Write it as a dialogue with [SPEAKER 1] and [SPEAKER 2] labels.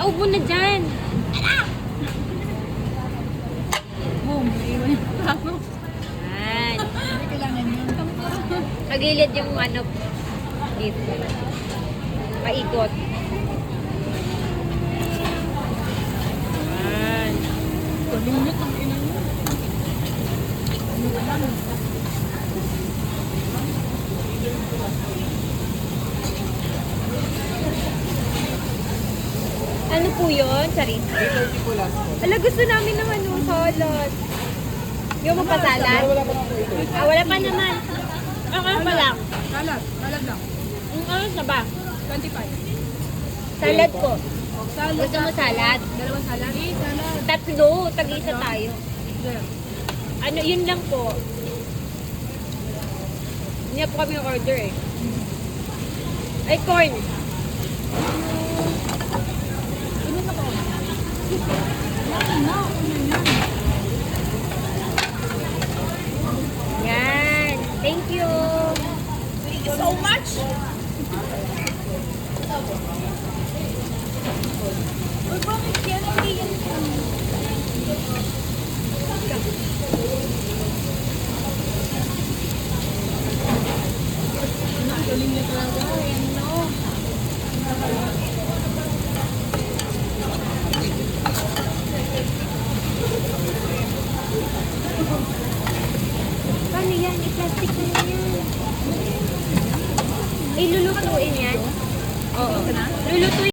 [SPEAKER 1] Naubo na dyan.
[SPEAKER 2] Boom, iwan yung tamo.
[SPEAKER 1] Yan.
[SPEAKER 2] Hindi kailangan yun.
[SPEAKER 1] Pagilid yung ano, dito. Paikot. Yan.
[SPEAKER 2] Kulinyot ang ina nyo. Ano ba lang?
[SPEAKER 1] Ano po yun? Sorry.
[SPEAKER 3] 330 po last po.
[SPEAKER 1] Ala, gusto namin ng ano, salad. Yung magpasalad?
[SPEAKER 3] Wala pa na po ito.
[SPEAKER 1] Ah, wala pa naman. Ano pa lang?
[SPEAKER 2] Salad. Salad lang.
[SPEAKER 1] Ano na ba?
[SPEAKER 2] 25.
[SPEAKER 1] Salad po.
[SPEAKER 2] Salad.
[SPEAKER 1] Gusto mo salad?
[SPEAKER 2] Dalawang salad? Salad.
[SPEAKER 1] Tatlo. Tag-isa tayo.
[SPEAKER 2] There.
[SPEAKER 1] Ano, yun lang po. Hindi na po kami order eh. Ay, corn.
[SPEAKER 2] Inom na ko.
[SPEAKER 1] Yan. Thank you.
[SPEAKER 2] Thank you so much. Uy, bakit yan? Hindi yan. Ang galing niya talaga. Ayan, no?
[SPEAKER 1] Paano yan? I-plastic na yan. Ilulutuin yan? Oo. Lulutuin.